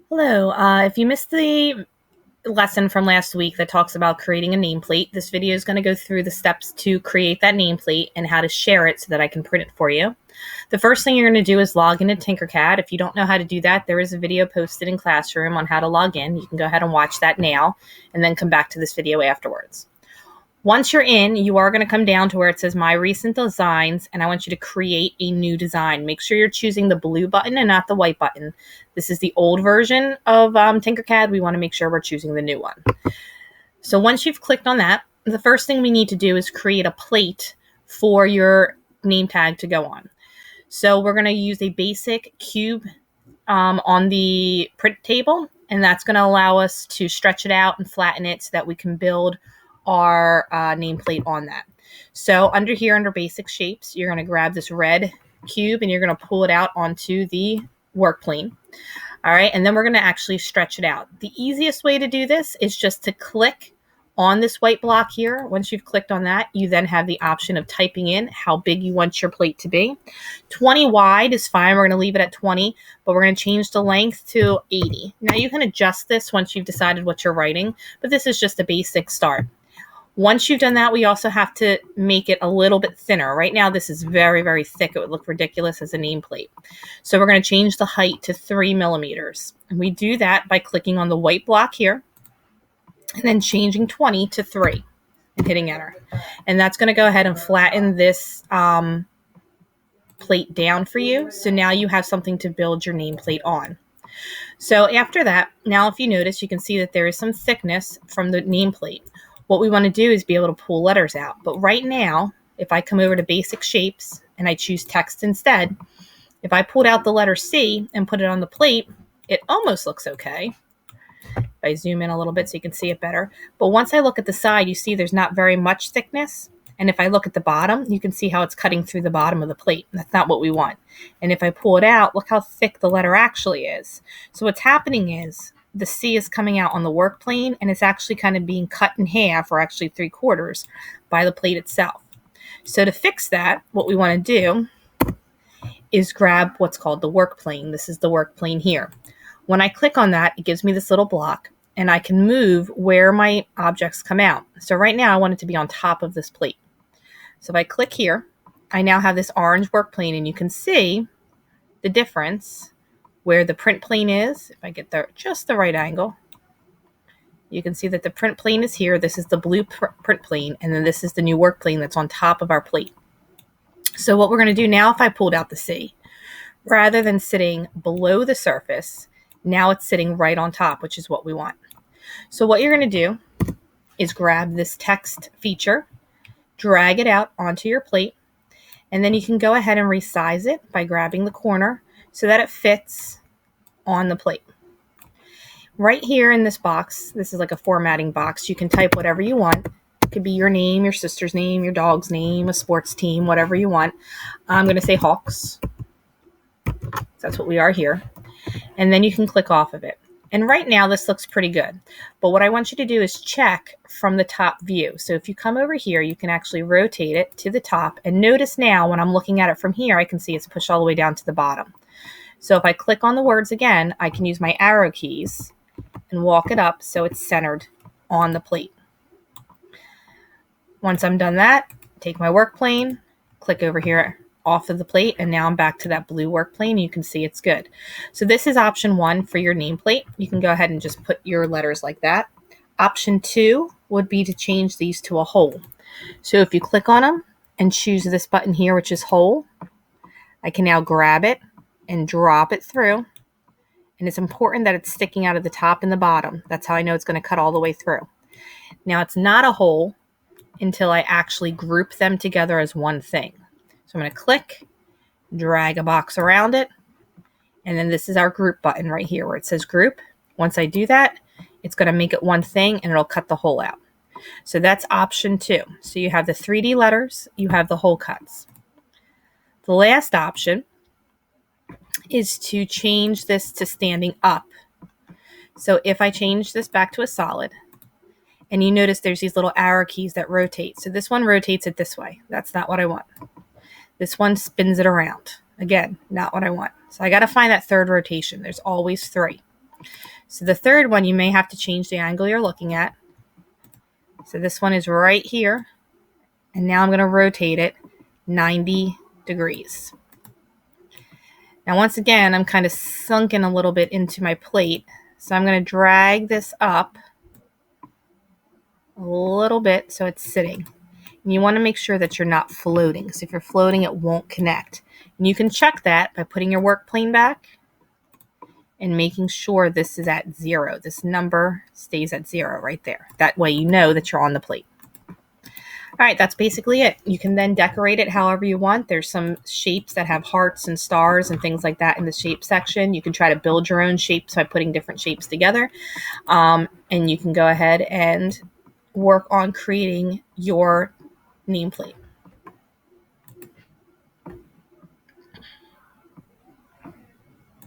Hello. If you missed the lesson from last week that talks about creating a nameplate, this video is going to go through the steps to create that nameplate and how to share it so that I can print it for you. The first thing you're going to do is log into Tinkercad. If you don't know how to do that, there is a video posted in Classroom on how to log in. You can go ahead and watch that now and then come back to this video afterwards. Once you're in, you are going to come down to where it says My Recent Designs, and I want you to create a new design. Make sure you're choosing the blue button and not the white button. This is the old version of Tinkercad. We want to make sure we're choosing the new one. So once you've clicked on that, the first thing we need to do is create a plate for your name tag to go on. So we're going to use a basic cube on the print table, and that's going to allow us to stretch it out and flatten it so that we can build our nameplate on that. So under here, under basic shapes, you're going to grab this red cube and you're going to pull it out onto the work plane. All right, and then we're going to actually stretch it out. The easiest way to do this is just to click on this white block here. Once you've clicked on that, you then have the option of typing in how big you want your plate to be. 20 wide is fine. We're going to leave it at 20, but we're going to change the length to 80. Now you can adjust this once you've decided what you're writing, but this is just a basic start. Once you've done that, we also have to make it a little bit thinner. Right now, this is very, very thick. It would look ridiculous as a nameplate. So we're going to change the height to 3 millimeters. And we do that by clicking on the white block here and then changing 20 to 3 and hitting enter. And that's going to go ahead and flatten this plate down for you. So now you have something to build your nameplate on. So after that, now if you notice, you can see that there is some thickness from the nameplate. What we want to do is be able to pull letters out. But right now, if I come over to basic shapes and I choose text instead, if I pulled out the letter C and put it on the plate, it almost looks okay. If I zoom in a little bit so you can see it better. But once I look at the side, you see there's not very much thickness. And if I look at the bottom, you can see how it's cutting through the bottom of the plate. That's not what we want. And if I pull it out, look how thick the letter actually is. So what's happening is the C is coming out on the work plane, and it's actually kind of being cut in half, or actually 3/4, by the plate itself. So to fix that, what we want to do is grab what's called the work plane. This is the work plane here. When I click on that, it gives me this little block, and I can move where my objects come out. So right now, I want it to be on top of this plate. So if I click here, I now have this orange work plane, and you can see the difference where the print plane is. If I get there just the right angle, you can see that the print plane is here. This is the blue print plane, and then this is the new work plane that's on top of our plate. So what we're going to do now, if I pulled out the C, rather than sitting below the surface, now it's sitting right on top, which is what we want. So what you're going to do is grab this text feature, drag it out onto your plate, and then you can go ahead and resize it by grabbing the corner so that it fits on the plate. Right here in this box, this is like a formatting box. You can type whatever you want. It could be your name, your sister's name, your dog's name, a sports team, whatever you want. I'm going to say Hawks. That's what we are here. And then you can click off of it. And right now, this looks pretty good. But what I want you to do is check from the top view. So if you come over here, you can actually rotate it to the top. And notice now, when I'm looking at it from here, I can see it's pushed all the way down to the bottom. So if I click on the words again, I can use my arrow keys and walk it up so it's centered on the plate. Once I'm done that, take my work plane, click over here off of the plate, and now I'm back to that blue work plane. You can see it's good. So this is option 1 for your nameplate. You can go ahead and just put your letters like that. Option 2 would be to change these to a whole. So if you click on them and choose this button here, which is whole, I can now grab it and drop it through. And it's important that it's sticking out of the top and the bottom. That's how I know it's going to cut all the way through. Now it's not a whole until I actually group them together as one thing. So I'm going to click, drag a box around it, and then this is our group button right here where it says group. Once I do that, it's going to make it one thing and it'll cut the whole out. So that's option 2. So you have the 3D letters, you have the whole cuts. The last option is to change this to standing up. So if I change this back to a solid, and you notice there's these little arrow keys that rotate. So this one rotates it this way. That's not what I want. This one spins it around. Again, not what I want. So I got to find that third rotation. There's always 3. So the third one, you may have to change the angle you're looking at. So this one is right here. And now I'm going to rotate it 90 degrees. Now, once again, I'm kind of sunken a little bit into my plate. So I'm going to drag this up a little bit so it's sitting. And you want to make sure that you're not floating, because if you're floating, it won't connect. And you can check that by putting your work plane back and making sure this is at 0. This number stays at 0 right there. That way you know that you're on the plate. All right, that's basically it. You can then decorate it however you want. There's some shapes that have hearts and stars and things like that in the shape section. You can try to build your own shapes by putting different shapes together. And you can go ahead and work on creating your nameplate.